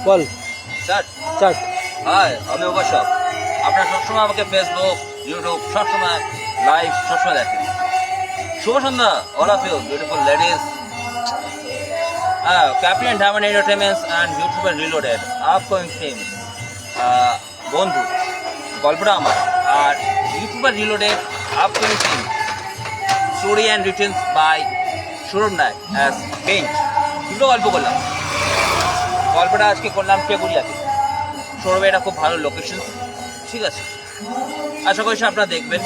বল sir start. High, আমি অবসর। আপনারা সবসময় আমাকে ফেসবুক, ইউটিউব সবসময় লাইভ সবসময় দেখেন। শুভ সন্ধ্যা all of you beautiful ladies. Captain diamond entertainments and YouTuber reloaded upcoming film. বন্ধু গল্পটা আমার, আর YouTuber reloaded upcoming film story and written by Sourav Nayak as bench. দুটো গল্প করলাম। গল্পটা আজকে করলাম টেগুরিয়াতে। সৌরভে এটা খুব ভালো লোকেশন, ঠিক আছে। আশা করছি আপনারা দেখবেন।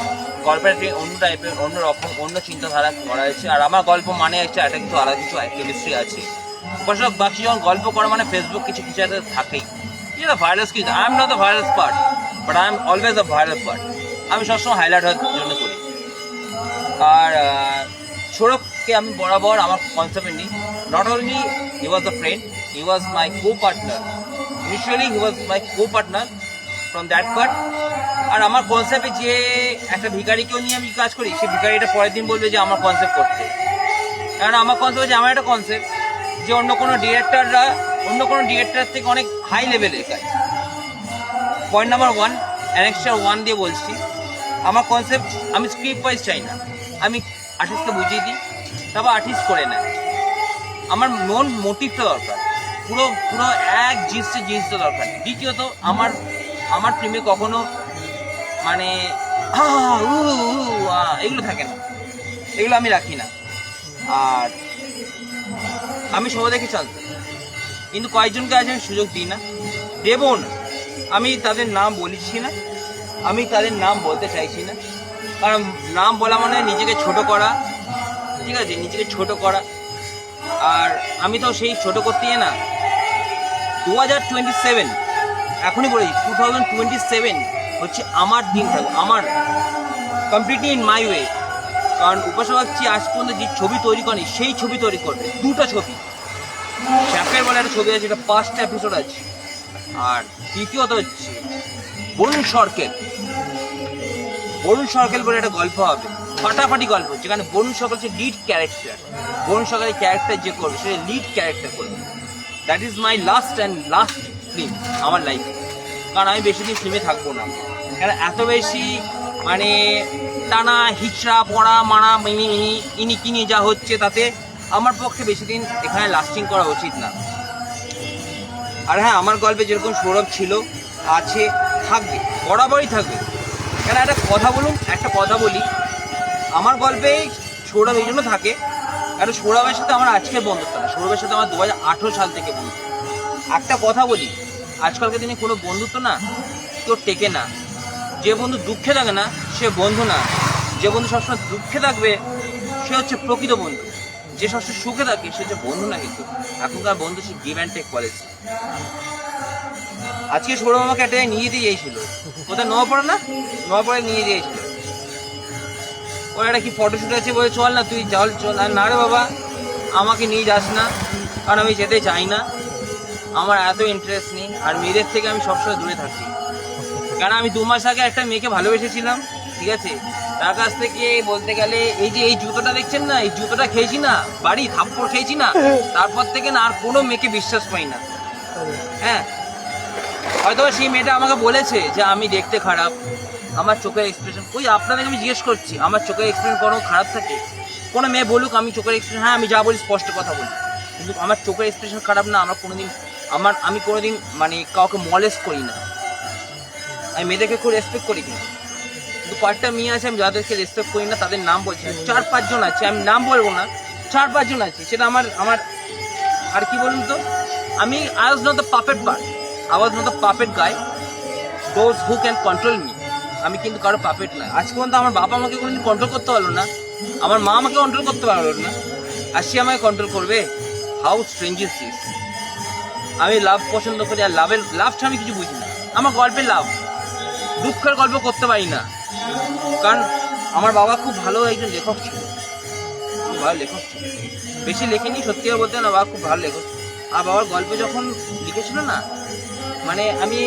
গল্পটা অন্য টাইপের, অন্য রকম, অন্য চিন্তাধারা করা হয়েছে। আর আমার গল্প মানে হচ্ছে একটা কিছু আলাদা কিছু কেমিস্ট্রি আছে। বসক বাকি যখন গল্প করা মানে ফেসবুক কিছু কিছু একটা থাকেই। এটা ভাইরাস কিছু, I am not the virus part, but I am always the viral part. আমি সবসময় হাইলাইট হওয়ার জন্য করি। আর সৌরভকে আমি বরাবর আমার কনসেপ্টে নিই। Not only he was the friend, he was my co partner. Initially he was my co partner from that part. আর আমার কনসেপ্টে যে একটা ভিখারিকেও নিয়ে আমি কাজ করি, সেই ভিখারিটা পরের দিন বলবে যে আমার কনসেপ্ট করতে। কারণ আমার কনসেপ্ট যে আমার একটা কনসেপ্ট যে অন্য কোনো ডিরেক্টর থেকে অনেক হাই লেভেলের কাজ। পয়েন্ট নাম্বার 1, অ্যানেক্সচার 1 দিয়ে বলছি। আমার কনসেপ্ট, আমি স্ক্রিপ্ট ওয়াইজ চাই না, আমি আর্টিস্টকে বুঝিয়ে দিই, তারপর আর্টিস্ট করে নেয়। আমার মন মোটিভটা দরকার, পুরো পুরো এক জিনিসটা দরকার। দ্বিতীয়ত আমার প্রেমে কখনো মানে এগুলো থাকে না, এগুলো আমি রাখি না। আর আমি সবাইকে চলতে, কিন্তু কয়েকজনকে আজ আমি সুযোগ দিই না, দেবও না। আমি তাদের নাম বলছি না, আমি তাদের নাম বলতে চাইছি না। কারণ নাম বলা মানে নিজেকে ছোট করা, ঠিক আছে, নিজেকে ছোট করা। আর আমি তো সেই ছোট করতে না। 2027 এখনই বলেছি, 2027 হচ্ছে আমার দিন থাকবে, আমার কমপ্লিটলি ইন মাই ওয়ে। কারণ উপাসবাগচি আজ পর্যন্ত যে ছবি তৈরি করেনি, সেই ছবি তৈরি করবে। 2টা ছবি, শ্যাফের বলে একটা ছবি আছে, এটা 5টা এপিসোড আছে। আর তৃতীয়ত হচ্ছে বরুণ সরকেল বলে একটা গল্প হবে, ফাটাফাটি গল্প, যেখানে বরুণ সরকেল হচ্ছে লিড ক্যারেক্টার। বরুণ সরকারের ক্যারেক্টার যে করবে সে লিড ক্যারেক্টার করবে। That is my last film আমার লাইফে। কারণ আমি বেশি দিন ফিল্মে থাকবো না, কারণ এত বেশি মানে টানা হিচড়া পড়া মারা ইনি কিনি যা হচ্ছে, তাতে আমার পক্ষে বেশি দিন এখানে লাস্টিং করা উচিত না। আর হ্যাঁ, আমার গল্পে যেরকম সৌরভ ছিল, আছে, থাকবে, বরাবরই থাকবে। কেন একটা কথা বলি, আমার গল্পে সৌরভ এই জন্য থাকে কারণ সৌরভের সাথে আমার আজকের বন্ধুত্ব না, সৌরভের সাথে আমার 2018 সাল থেকে বন্ধুত্ব। একটা কথা বলি, আজকালকে দিনে কোনো বন্ধুত্ব না কেউ টেকে না। যে বন্ধু দুঃখে থাকে না সে বন্ধু না, যে বন্ধু সবসময় দুঃখে থাকবে সে হচ্ছে প্রকৃত বন্ধু। যে সবসময় সুখে থাকে সে হচ্ছে বন্ধু না। কিন্তু এখনকার বন্ধু সে গিভ অ্যান্ড টেক পলিসি। আজকে সৌরভ আমাকে একটা নিয়ে দিয়ে গিয়েছিল, কোথায় নোয়াপাড়ায় নিয়ে দিয়েছিল। ওর একটা কি ফটোশ্যুট আছে, বলে চল না তুই চল। আর না রে বাবা, আমাকে নিয়ে যাস না, কারণ আমি যেতে চাই না, আমার এত ইন্টারেস্ট নেই। আর মেয়েদের থেকে আমি সবসময় দূরে থাকি। কারণ আমি 2 মাস আগে একটা মেয়েকে ভালোবেসেছিলাম, ঠিক আছে। তার কাছ থেকে বলতে গেলে এই জুতোটা দেখছেন না, এই জুতোটা খেয়েছি না, বাড়ি থাপ্পড় খেয়েছি না, তারপর থেকে না আর কোনো মেয়েকে বিশ্বাস পাই না। হ্যাঁ, হয়তো সেই মেয়েটা আমাকে বলেছে যে আমি দেখতে খারাপ, আমার চোখের এক্সপ্রেশন। আপনাদেরকে আমি জিজ্ঞেস করছি, আমার চোখের এক্সপ্রেশন কোনো খারাপ থাকে? কোনো মেয়ে বলুক আমি চোখের এক্সপ্রেশন, হ্যাঁ আমি যা বলি স্পষ্ট কথা বলি, কিন্তু আমার চোখের এক্সপ্রেশন খারাপ না। আমি কোনোদিন মানে কাউকে মলেস্ট করি না। আমি মেয়েদেরকে খুব রেসপেক্ট করি, কিন্তু কয়েকটা মেয়ে আছে আমি যাদেরকে রেসপেক্ট করি না, তাদের নাম বলছি। 4-5 জন আছে, আমি নাম বলবো না, 4-5 জন আছে। সেটা আমার আর কি বলুন তো, I was not the puppet part, I was not the puppet guy, those who can control me. আমি কিন্তু কারো পাপেট না। আজ পর্যন্ত আমার বাবা আমাকে কোনোদিন কন্ট্রোল করতে পারলো না, আমার মা আমাকে কন্ট্রোল করতে পারলো না, আর সে আমাকে কন্ট্রোল করবে? How strange is this. আমি লাভ পছন্দ করি, আর লাভ ছাড়া আমি কিছু বুঝি না। আমার গল্পের লাভ, দুঃখের গল্প করতে পারি না। কারণ আমার বাবা খুব ভালো একজন লেখক ছিল, বেশি লেখেনি, সত্যি করে বলতে না, বাবা খুব ভালো লেখক। আর বাবার গল্প যখন লিখেছিল না, মানে আমি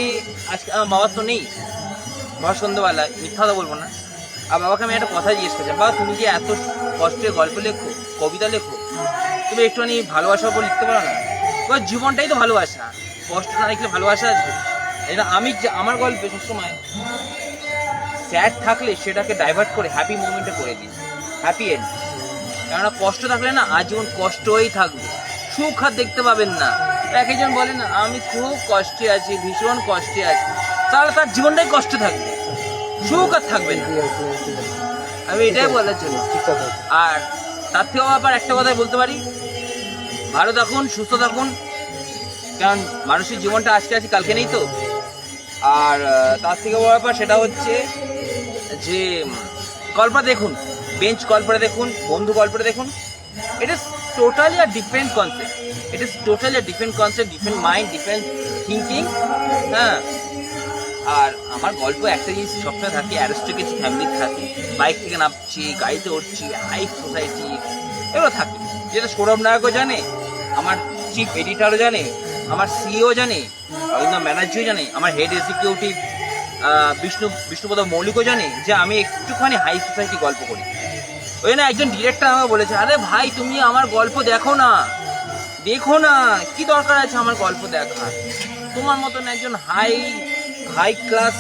আজকে আমার বাবার তো নেই, বাবা সন্ধ্যাবেলায়, মিথ্যা কথা বলবো না। আর বাবাকে আমি একটা কথা জিজ্ঞেস করছি, বাবা তুমি যে এত কষ্টের গল্প লেখো, কবিতা লেখো, তুমি একটুখানি ভালোবাসার উপর লিখতে পারো না? তোমার জীবনটাই তো ভালোবাসা, কষ্ট না দেখলে ভালোবাসা আসবে? এটা আমি আমার গল্পে সবসময় স্যাড থাকলে সেটাকে ডাইভার্ট করে হ্যাপি মোমেন্টে করে দিই, হ্যাপি এন্ড। কেননা কষ্ট থাকলে না আজীবন কষ্টই থাকবে, সুখ আর দেখতে পাবেন না। এক একজন বলে না আমি খুব কষ্টে আছি, ভীষণ কষ্টে আছি, তাহলে তার জীবনটাই কষ্ট থাকবে, সুখ আর থাকবে না। আমি এটাই বলার জন্য। আর তার থেকেও আবার একটা কথাই বলতে পারি, ভালো থাকুন, সুস্থ থাকুন, কারণ মানুষের জীবনটা আজকে আছে কালকে নেই তো। আর তার থেকে বড় ব্যাপার সেটা হচ্ছে যে গল্পটা দেখুন, বেঞ্চ গল্পটা দেখুন, বন্ধু গল্পটা দেখুন। It is totally a different concept, it is totally a different concept, different mind, different thinking. হ্যাঁ, আর আমার গল্প একটা জিনিস সবসময় থাকে, অ্যারিস্টোক্রেসি ফ্যামিলি থাকে, বাইক থেকে নামছি, গাড়িতে উঠছি, হাই সোসাইটি, এগুলো থাকে, যেটা সৌরভ নায়কও জানে, আমার চিফ এডিটারও জানে, আমার সিইও জানে, অরিন্দম ব্যানার্জিও জানে, আমার হেড এক্সিকিউটিভ বিষ্ণুপদ মৌলিকও জানে যে আমি একটুখানি হাই সোসাইটি গল্প করি। ওই জন্য একজন ডিরেক্টর আমাকে বলেছে, আরে ভাই তুমি আমার গল্প দেখো না, দেখো না, কি দরকার আছে আমার গল্প দেখার? তোমার মতন একজন হাই ক্লাস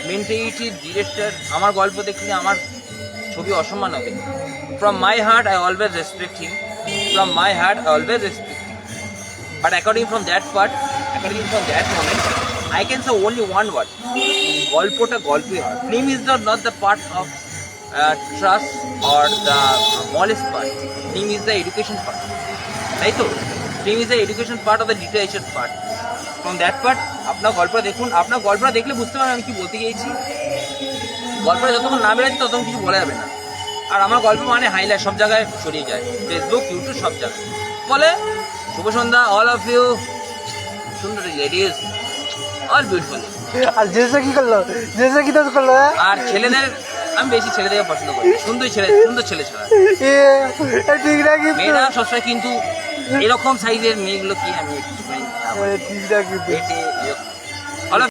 মেন্টালিটির ডিরেক্টর আমার গল্প দেখলে আমার ছবি অসম্মান হবে। From my heart I always respect him, from my heart I always respect him, but according from that moment I can say only one word, গল্পটা গল্পই হয়। Film is not the part of trust or the molest part, film is the education part, তাই তো? Film is the education part of the literature part. From that part আপনার গল্পটা দেখুন, আপনার গল্পটা দেখলে বুঝতে পারবেন আমি কি বলতে গিয়েছি। গল্পটা যতক্ষণ না বেরোচ্ছে ততক্ষণ কিছু বলা যাবে না। আর আমার গল্প মানে হাইলাইট সব জায়গায় ছড়িয়ে যায়, ফেসবুক, ইউটিউব, সব জায়গায়। বলে শুভ সন্ধ্যা অল অফ ইউ, সুন্দরী লেডিস, অল বিউটিফুল। আর জেসে কি করলো, জেসে কি তো করলো? আর ছেলেদের আমি বেশি ছেলেদেরকে পছন্দ করি, সুন্দর ছেলে ছাড়া। ঠিক না কিন্তু মেয়েরা সবসময় কিন্তু এরকম সাইজের মেয়েগুলো কি আমি একটুখানি ঠিক না কিন্তু পেটে এরকম